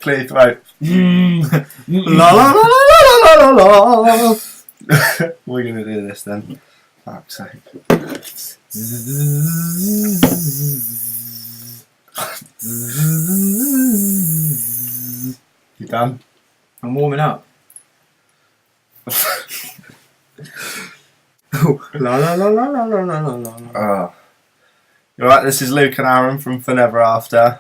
Clear throat. La la la la la la la la. We're gonna do this then. Fuck's sake. You done? I'm warming up. La la la la la la la la. Oh. Alright, this is Luke and Aaron from For Never After.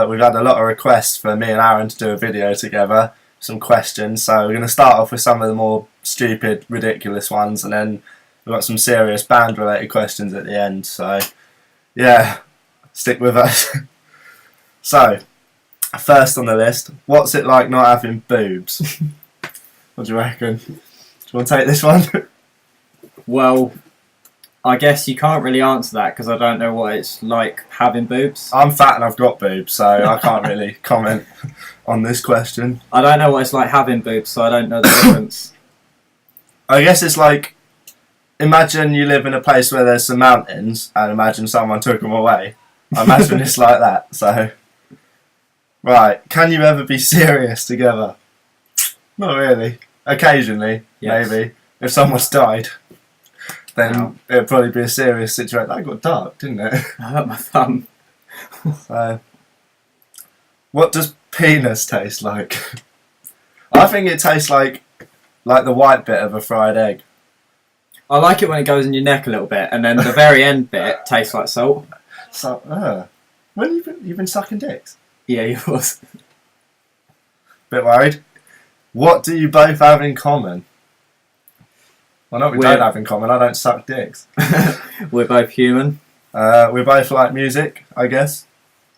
We've had a lot of requests for me and Aaron to do a video together, some questions, so we're going to start off with some of the more stupid, ridiculous ones, and then we've got some serious band-related questions at the end, so yeah, stick with us. So, first on the list, what's it like not having boobs? What do you reckon? Do you want to take this one? Well, I guess you can't really answer that because I don't know what it's like having boobs. I'm fat and I've got boobs, so I can't really comment on this question. I don't know what it's like having boobs, so I don't know the difference. I guess it's like, imagine you live in a place where there's some mountains, and imagine someone took them away. I imagine it's like that, so... Right, can you ever be serious together? Not really. Occasionally, Yes. maybe. If someone's died, then Wow. it'd probably be a serious situation. That got dark, didn't it? I hurt my thumb. So, what does penis taste like? I think it tastes like the white bit of a fried egg. I like it when it goes in your neck a little bit, and then the very end bit tastes like salt. So, when you've been sucking dicks? Yeah, yours. Bit worried. What do you both have in common? Well, no, we don't have in common. I don't suck dicks. We're both human. We both like music, I guess.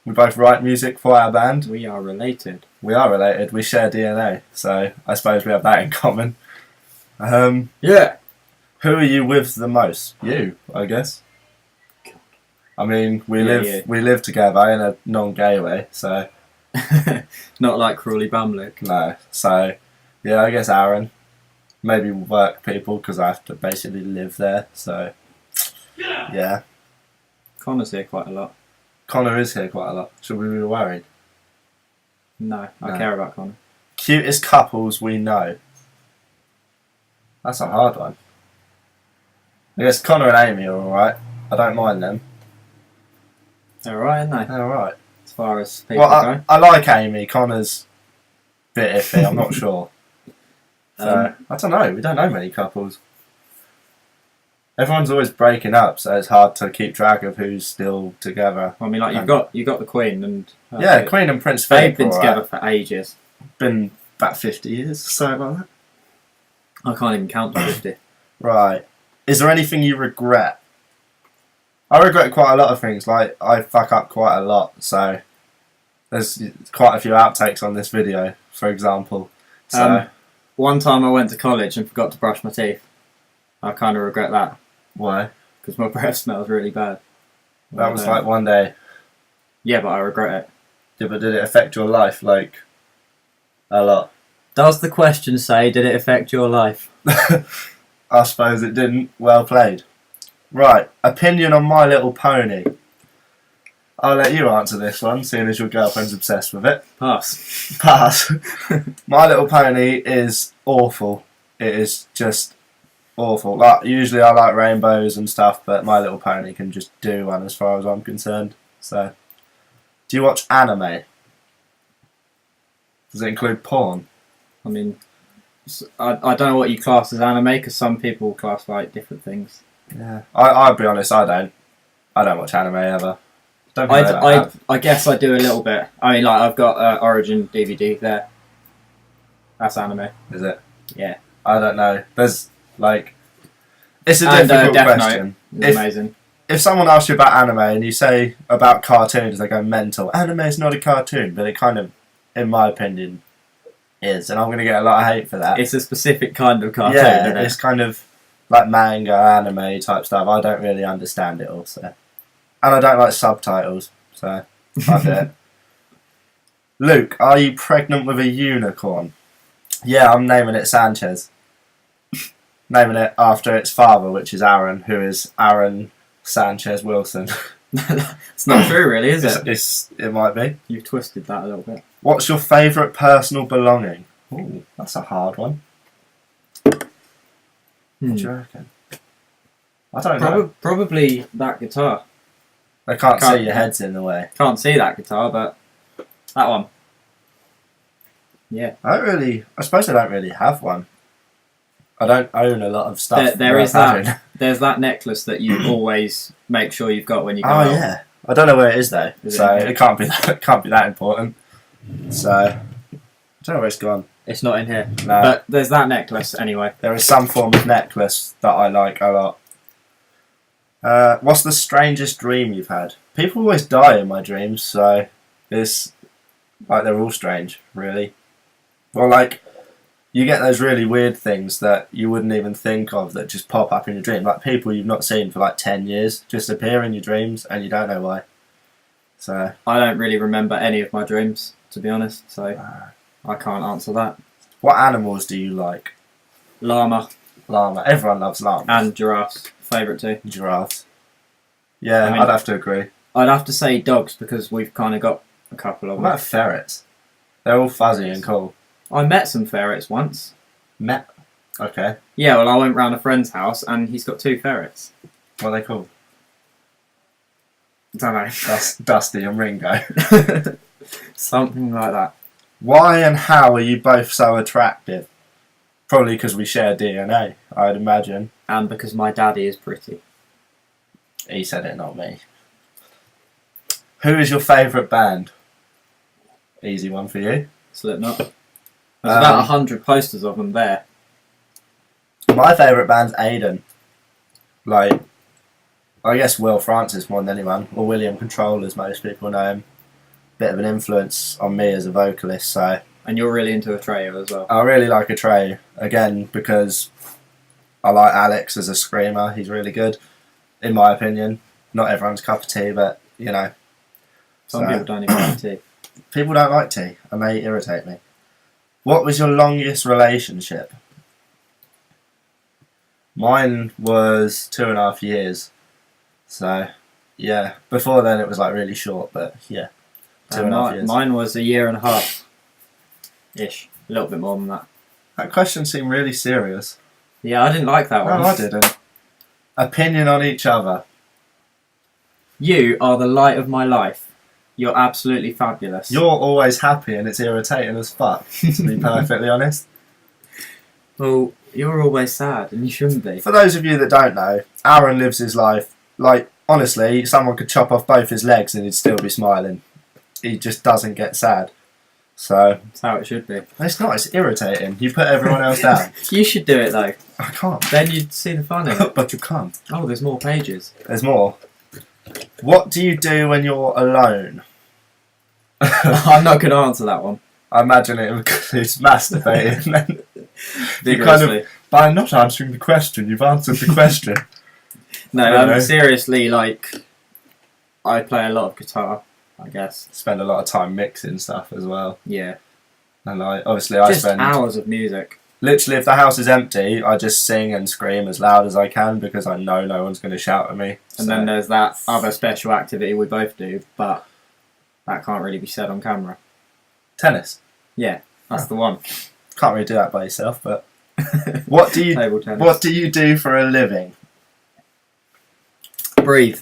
We both write music for our band. We are related. We are related. We share DNA, so I suppose we have that in common. Yeah. Who are you with the most? You, I guess. I mean, we live together in a non-gay way, so Not like Crawley Bumlick. no. So yeah, I guess Aaron. Maybe work people because I have to basically live there. So yeah. Connor's here quite a lot. Connor is here quite a lot. Should we be worried? No, I No. care about Connor. Cutest couples we know. That's a hard one. I guess Connor and Amy are alright. I don't mind them. They're alright, aren't they? They're alright. As far as people Well, go. I like Amy. Connor's a bit iffy. I'm not sure. So, I don't know. We don't know many couples. Everyone's always breaking up, so it's hard to keep track of who's still together. I mean, like you've got the Queen and Yeah, Queen and Prince They've Philip. been alright. together for ages. Been about 50 years, something like that. I can't even count to 50. Right. Is there anything you regret? I regret quite a lot of things. Like, I fuck up quite a lot, so there's quite a few outtakes on this video, for example. So, One time I went to college and forgot to brush my teeth. I kind of regret that why? because my breath smells really bad. That was like one day. Yeah, but I regret it. Yeah, but did it affect your life, like, a lot? Does the question say, did it affect your life? I suppose it didn't. Well played. Right, opinion on My Little Pony. I'll let you answer this one, seeing as your girlfriend's obsessed with it. Pass. Pass. My Little Pony is awful. It is just awful. Like, usually I like rainbows and stuff, but My Little Pony can just do one as far as I'm concerned. So, do you watch anime? Does it include porn? I mean, I don't know what you class as anime because some people class like different things. Yeah. I'll be honest, I don't watch anime ever. Don't think I ever have. I guess I do a little bit. I mean, like I've got Origin DVD there. That's anime. Is it? Yeah. I don't know. There's like, it's a And difficult Death question. Note is amazing. If someone asks you about anime and you say about cartoons, they go mental. Anime is not a cartoon, but it kind of, in my opinion, is, and I'm going to get a lot of hate for that. It's a specific kind of cartoon, yeah, isn't it? it's kind of like manga, anime type stuff. I don't really understand it all, so. And I don't like subtitles, so I do it. Luke, are you pregnant with a unicorn? Yeah, I'm naming it Sanchez. Naming it after its father, which is Aaron, who is Aaron Sanchez Wilson. It's not true, really, is it? It might be. You've twisted that a little bit. What's your favourite personal belonging? Ooh, that's a hard one. What do you reckon? I don't know. Probably that guitar. I can't see your head's in the way. Can't see that guitar, but that one. Yeah. I suppose I don't really have one. I don't own a lot of stuff. There is that. There's that necklace that you always make sure you've got when you go out. Oh yeah. I don't know where it is though, so it it can't be that important. So I don't know where it's gone. It's not in here. No. But there's that necklace anyway. There is some form of necklace that I like a lot. What's the strangest dream you've had? People always die in my dreams, so it's like they're all strange, really. Well, like you get those really weird things that you wouldn't even think of that just pop up in your dream, like people you've not seen for like 10 years just appear in your dreams and you don't know why. So I don't really remember any of my dreams, to be honest, so I can't answer that. What animals do you like? Llama. Llama. Everyone loves llamas. And giraffes. Favourite too. Giraffes. Yeah, I mean, I'd have to agree. I'd have to say dogs because we've kind of got a couple of What them. about ferrets? They're all fuzzy and cool. I met some ferrets once. Okay. Yeah, well, I went round a friend's house and he's got 2 ferrets. What are they called? Don't know. Dusty and Ringo. Something like that. Why and how are you both so attractive? Probably because we share DNA, I'd imagine. And because my daddy is pretty. He said it, not me. Who is your favourite band? Easy one for you. Slipknot. There's about 100 posters of them there. My favourite band's Aiden. Like, I guess Will Francis more than anyone, or William Control as most people know him. Bit of an influence on me as a vocalist, so... And you're really into Atreyu as well. I really like Atreyu, again, because I like Alex as a screamer. He's really good, in my opinion. Not everyone's cup of tea, but, you know. Some people don't even like tea. People don't like tea, and they irritate me. What was your longest relationship? Mine was 2.5 years. So, yeah. Before then it was like really short, but yeah. 2.5 years. Mine was 1.5 years. Ish. A little bit more than that. That question seemed really serious. Yeah, I didn't like that one. No, I didn't. Opinion on each other. You are the light of my life. You're absolutely fabulous. You're always happy and it's irritating as fuck, to be perfectly honest. Well, you're always sad and you shouldn't be. For those of you that don't know, Aaron lives his life, like, honestly, someone could chop off both his legs and he'd still be smiling. He just doesn't get sad. So... That's how it should be. It's not, it's irritating. You put everyone else down. You should do it though. I can't. Then you'd see the fun in it. But you can't. Oh, there's more pages. There's more. What do you do when you're alone? I'm not going to answer that one. I imagine it includes masturbating. Vigorously. By not answering the question, you've answered the question. No, seriously, like, I play a lot of guitar, I guess. Spend a lot of time mixing stuff as well. Yeah. And obviously I Just spend... hours of music. Literally, if the house is empty, I just sing and scream as loud as I can because I know no one's going to shout at me. And then there's that other special activity we both do, but that can't really be said on camera. Tennis. Yeah, that's the one. Can't really do that by yourself, but... What do you... Table tennis. What do you do for a living? Breathe.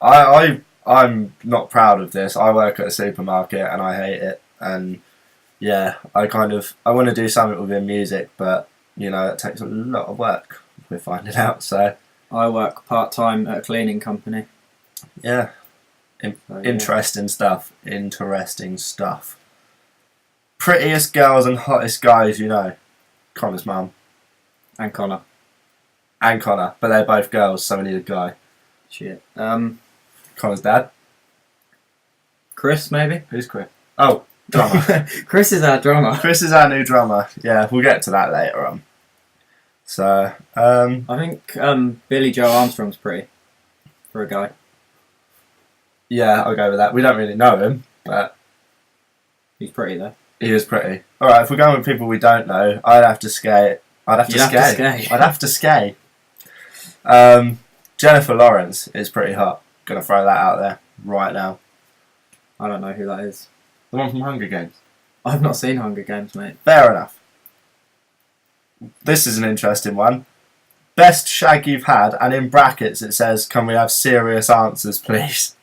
I'm not proud of this. I work at a supermarket and I hate it. And yeah, I want to do something within music, but you know, it takes a lot of work. We're finding out. So I work part-time at a cleaning company. yeah, yeah. Interesting stuff. Interesting stuff. Prettiest girls and hottest guys you know. Connor's mum. And Connor. And Connor, but they're both girls, so we need a guy. Shit. Connor's dad. Chris, maybe? Who's Chris? Oh, drummer. Chris is our drummer. Chris is our new drummer. Yeah, we'll get to that later on. So, I think Billy Joe Armstrong's pretty for a guy. yeah, I'll go with that. We don't really know him, but He's pretty though. He is pretty. Alright, if we're going with people we don't know, I'd have to skate. I'd have to skate. I'd have to skate. Jennifer Lawrence is pretty hot. Gonna throw that out there right now. I don't know who that is. The one from Hunger Games. I've not seen Hunger Games, mate. Fair enough. This is an interesting one. Best shag you've had, and in brackets it says, "Can we have serious answers, please?"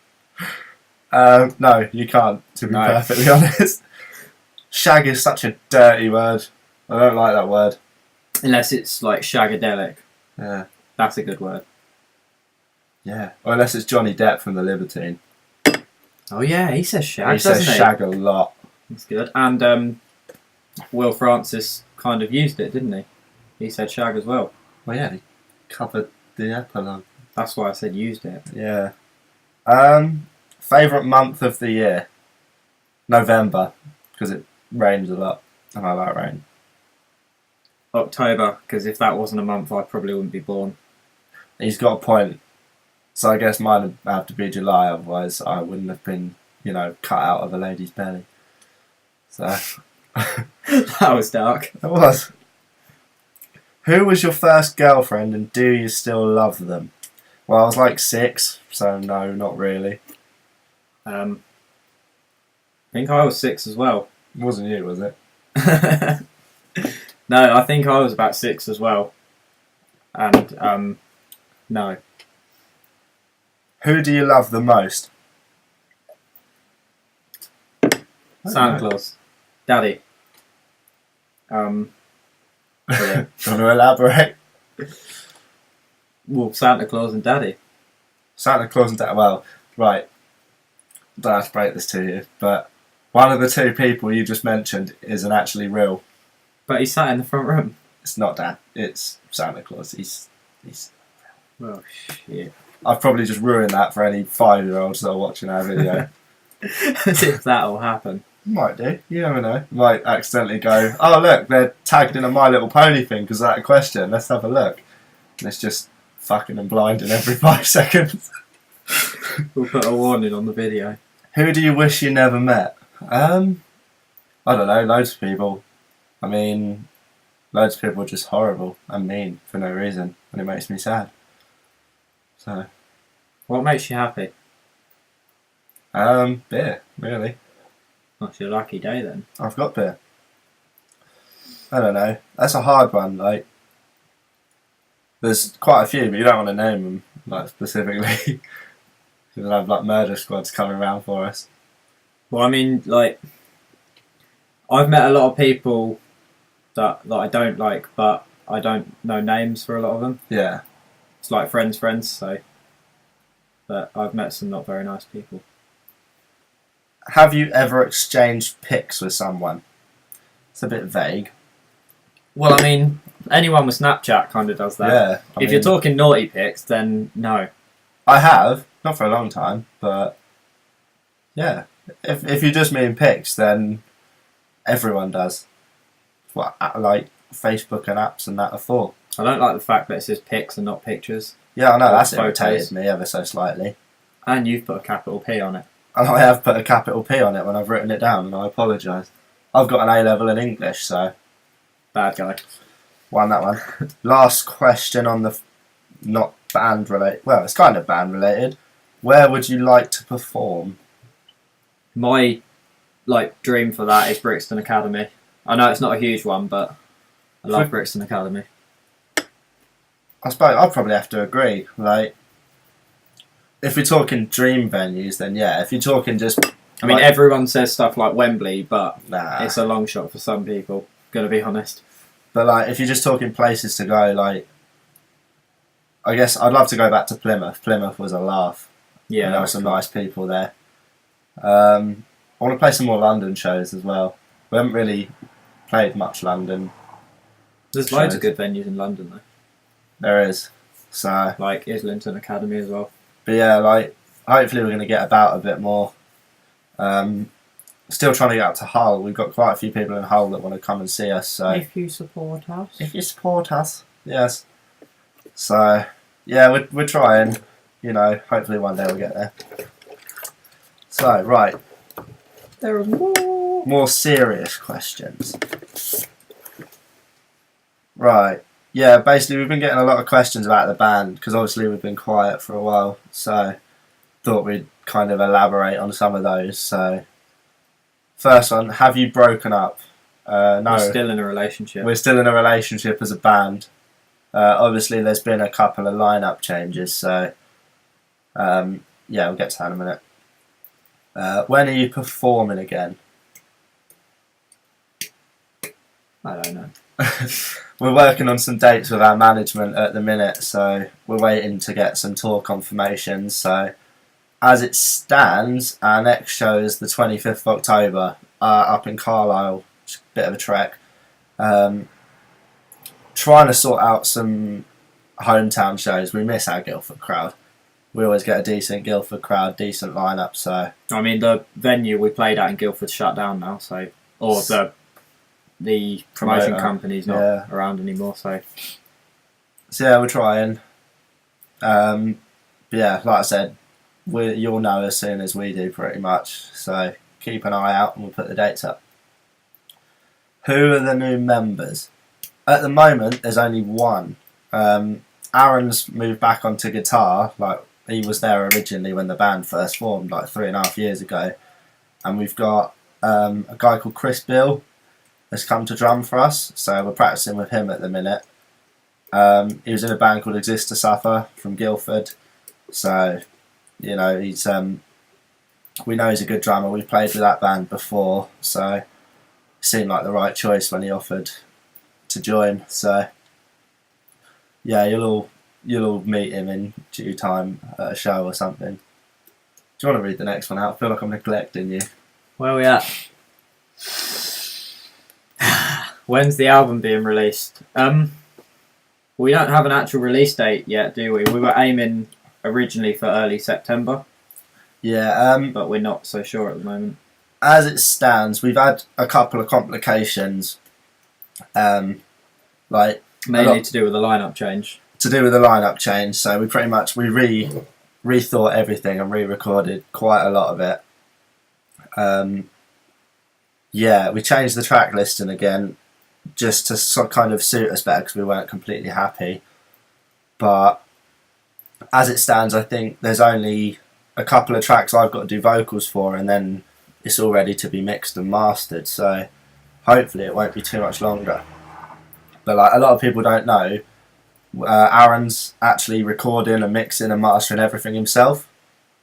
No, you can't. To be perfectly honest, shag is such a dirty word. I don't like that word. Unless it's like shagadelic. Yeah. That's a good word. Yeah. Or unless it's Johnny Depp from The Libertine. Oh yeah, he says shag. He says shag a lot. That's good. And Will Francis kind of used it, didn't he? He said shag as well. Well, yeah, he covered the epilogue. That's why I said used it. Yeah. Favourite month of the year? November, because it rains a lot, and I like rain. October, because if that wasn't a month, I probably wouldn't be born. He's got a point. So I guess mine would have to be July, otherwise I wouldn't have been, cut out of a lady's belly. So That was dark. it was. Who was your first girlfriend, and do you still love them? Well, I was like 6, so no, not really. I think I was 6 as well. It wasn't you, was it? No, I think I was about 6 as well. And no. Who do you love the most? Santa Claus. Daddy. Yeah. Do you want to elaborate? Well, Santa Claus and Daddy. Santa Claus and Dad. Well, right. I don't have to break this to you, but one of the two people you just mentioned isn't actually real. But he sat in the front room. It's not Dad. It's Santa Claus. He's. Oh shit! I've probably just ruined that for any 5-year-olds that are watching our video. As if that'll happen. Might do. You never know. Might accidentally go, oh look, they're tagged in a My Little Pony thing because of that question. Let's have a look. And it's just fucking and blinding every 5 seconds. We'll put a warning on the video. Who do you wish you never met? I don't know. Loads of people. I mean, loads of people are just horrible and mean for no reason, and it makes me sad. So, What makes you happy? beer, really. That's your lucky day then. I've got beer. I don't know. That's a hard one. Like, there's quite a few, but you don't want to name them like specifically. Because I'll have like murder squads coming around for us. Well, I mean, like, I've met a lot of people that I don't like, but I don't know names for a lot of them. Yeah. It's like friends, so. But I've met some not very nice people. Have you ever exchanged pics with someone? It's a bit vague. Well, I mean, anyone with Snapchat kind of does that. Yeah. If you're talking naughty pics, then no. I have. Not for a long time, but yeah. If you just mean pics, then everyone does. What, like Facebook and apps and that are for. I don't like the fact that it says pics and not pictures. Yeah, I know, that's Photos. irritated me ever so slightly. And you've put a capital P on it. And I have put a capital P on it when I've written it down, and I apologise. I've got an A-level in English, so Bad guy. won that one. Last question on the not band related. Well, it's kind of band related. Where would you like to perform? My dream for that is Brixton Academy. I know it's not a huge one, but I love Brixton Academy. I suppose I'd probably have to agree. Like, if we're talking dream venues, then yeah. If you're talking just, I mean, everyone says stuff like Wembley, but nah. it's a long shot for some people. Gonna be honest. But like, if you're just talking places to go, like, I guess I'd love to go back to Plymouth. Plymouth was a laugh. Yeah, And there were some nice people there. I want to play some more London shows as well. We haven't really played much London. There's loads of good venues in London though. There is. So, Like Islington Academy as well. but yeah, like, hopefully we're going to get about a bit more. Still trying to get up to Hull. We've got quite a few people in Hull that want to come and see us. So If you support us. if you support us, yes. So yeah, we're trying. You know, hopefully one day we'll get there. So right, There was more. More serious questions. Right. Yeah, basically we've been getting a lot of questions about the band because obviously we've been quiet for a while, so thought we'd kind of elaborate on some of those. So, first one, have you broken up? No. We're still in a relationship. We're still in a relationship as a band. Obviously there's been a couple of lineup changes, so yeah, we'll get to that in a minute. When are you performing again? I don't know. We're working on some dates with our management at the minute, so we're waiting to get some tour confirmations. So, as it stands, our next show is the 25th of October up in Carlisle. It's a bit of a trek. Trying to sort out some hometown shows. We miss our Guildford crowd. We always get a decent Guildford crowd, decent lineup. So, I mean, the venue we played at in Guildford shut down now, so the promotion company's not around anymore. So yeah, we're trying. But yeah, like I said, you'll know as soon as we do, pretty much. So keep an eye out, and we'll put the dates up. Who are the new members? At the moment, there's only one. Aaron's moved back onto guitar. Like, he was there originally when the band first formed, like 3.5 years ago. And we've got a guy called Chris Bill has come to drum for us, so we're practicing with him at the minute. He was in a band called Exist to Suffer from Guildford, so you know we know he's a good drummer. We've played with that band before, so it seemed like the right choice when he offered to join. So yeah, you'll all meet him in due time at a show or something. Do you want to read the next one out? I feel like I'm neglecting you. Where are we at? When's the album being released? We don't have an actual release date yet, do we? We were aiming originally for early September. Yeah, but we're not so sure at the moment. As it stands, we've had a couple of complications. Like mainly to do with the lineup change. So we pretty much rethought everything and re-recorded quite a lot of it. Yeah, we changed the track listing again, just to kind of suit us better because we weren't completely happy. But as it stands, I think there's only a couple of tracks I've got to do vocals for, and then it's all ready to be mixed and mastered. So hopefully it won't be too much longer. But like a lot of people don't know, Aaron's actually recording and mixing and mastering everything himself.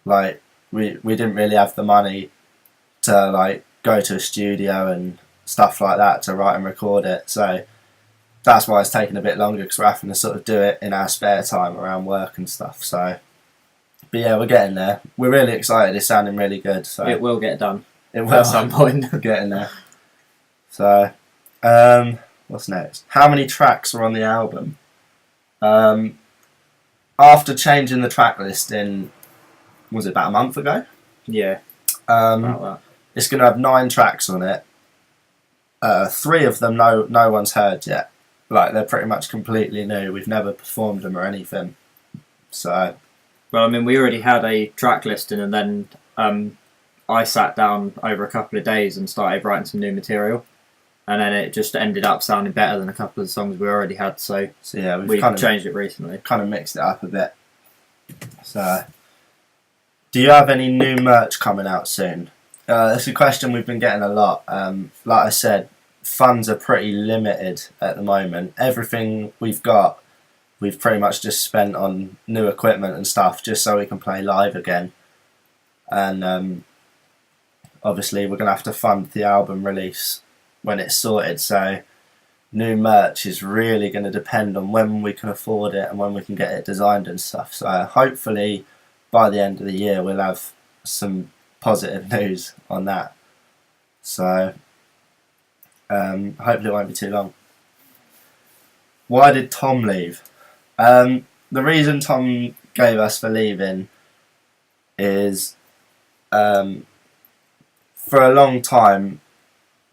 Like we didn't really have the money to like go to a studio and stuff like that to write and record it, so that's why it's taking a bit longer, because we're having to sort of do it in our spare time around work and stuff. So, but yeah, we're getting there. We're really excited. It's sounding really good. So it will get done. It will at some point. Getting there. So, what's next? How many tracks are on the album? After changing the track listing, was it about a month ago? Yeah. About that. It's going to have 9 tracks on it. 3 of them no one's heard yet. Like, they're pretty much completely new. We've never performed them or anything. So, well, I mean, we already had a track listing, and then I sat down over a couple of days and started writing some new material, and then it just ended up sounding better than a couple of the songs we already had. So yeah, we've kind of changed it recently. Kind of mixed it up a bit. So, do you have any new merch coming out soon? That's a question we've been getting a lot. Like I said, funds are pretty limited at the moment. Everything we've got, we've pretty much just spent on new equipment and stuff just so we can play live again. And obviously we're going to have to fund the album release when it's sorted. So new merch is really going to depend on when we can afford it and when we can get it designed and stuff. So hopefully by the end of the year we'll have some positive news on that. So hopefully it won't be too long. Why did Tom leave? The reason Tom gave us for leaving is for a long time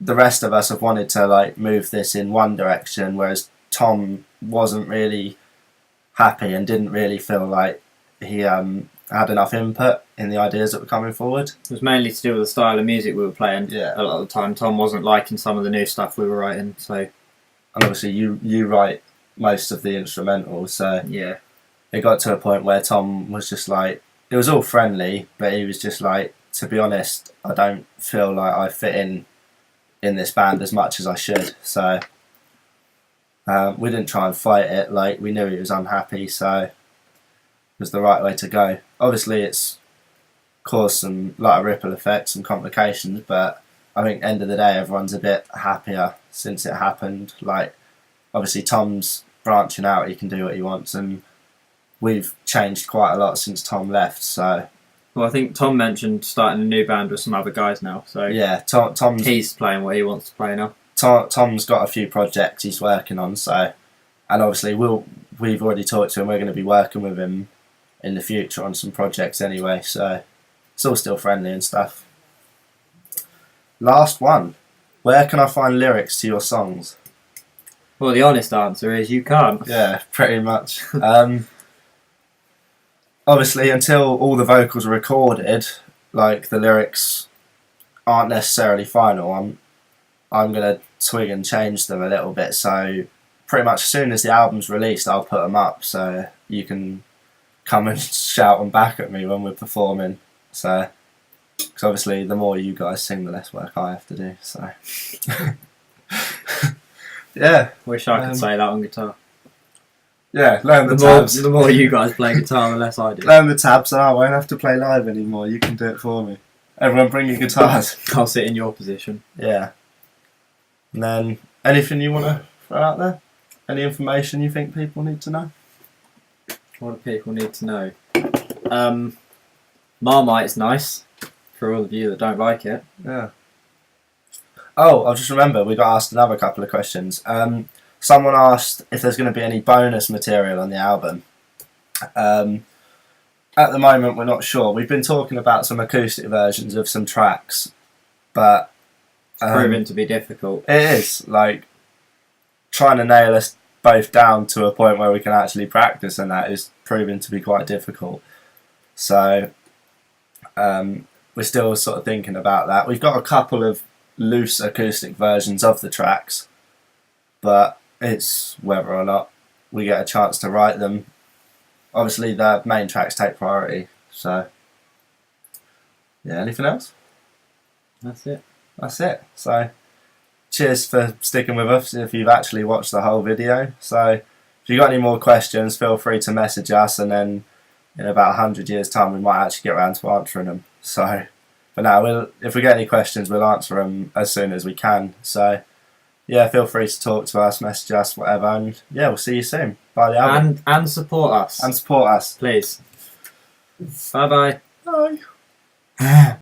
the rest of us have wanted to like move this in one direction, whereas Tom wasn't really happy and didn't really feel like he had enough input. in the ideas that were coming forward. It was mainly to do with the style of music we were playing. Yeah. A lot of the time, Tom wasn't liking some of the new stuff we were writing, so And obviously, you write most of the instrumentals, so yeah. it got to a point where Tom was just like, it was all friendly, but he was just like, to be honest, I don't feel like I fit in this band as much as I should. So we didn't try and fight it. Like, we knew he was unhappy, so it was the right way to go. Obviously, it's caused some lot of ripple effects and complications, but I think end of the day, everyone's a bit happier since it happened. Like, obviously, Tom's branching out; he can do what he wants, and we've changed quite a lot since Tom left. So Well, I think Tom mentioned starting a new band with some other guys now, so yeah, Tom's he's playing what he wants to play now. Tom's got a few projects he's working on. So, and obviously, we've already talked to him. We're going to be working with him in the future on some projects anyway. So it's all still friendly and stuff. Last one. Where can I find lyrics to your songs? Well, the honest answer is you can't. Yeah, pretty much. Obviously, until all the vocals are recorded, like the lyrics aren't necessarily final. I'm gonna twig and change them a little bit. So pretty much as soon as the album's released, I'll put them up so you can come and shout them back at me when we're performing. So, because obviously the more you guys sing, the less work I have to do. So, yeah, Wish I could say that on guitar. yeah. Learn the The more, tabs. the more you guys play guitar, the less I do. Learn the tabs, and I won't have to play live anymore. You can do it for me. Everyone, bring your guitars. I'll sit in your position. Yeah. And then, anything you want to throw out there? Any information you think people need to know? What do people need to know? Marmite's nice, for all of you that don't like it. Yeah. Oh, I just remember we got asked another couple of questions. Someone asked if there's going to be any bonus material on the album. At the moment, we're not sure. We've been talking about some acoustic versions of some tracks, but It's proven to be difficult. it is like trying to nail us both down to a point where we can actually practice, and that is proving to be quite difficult. So we're still sort of thinking about that. We've got a couple of loose acoustic versions of the tracks, but it's whether or not we get a chance to write them. Obviously, the main tracks take priority. So, yeah, anything else? That's it. That's it. So, cheers for sticking with us if you've actually watched the whole video. So, if you've got any more questions, feel free to message us, and then in about 100 years' time, we might actually get around to answering them. So, but now, if we get any questions, we'll answer them as soon as we can. So, yeah, feel free to talk to us, message us, whatever, and yeah, we'll see you soon. Buy the album. And support us. And support us. Please. Bye-bye. Bye.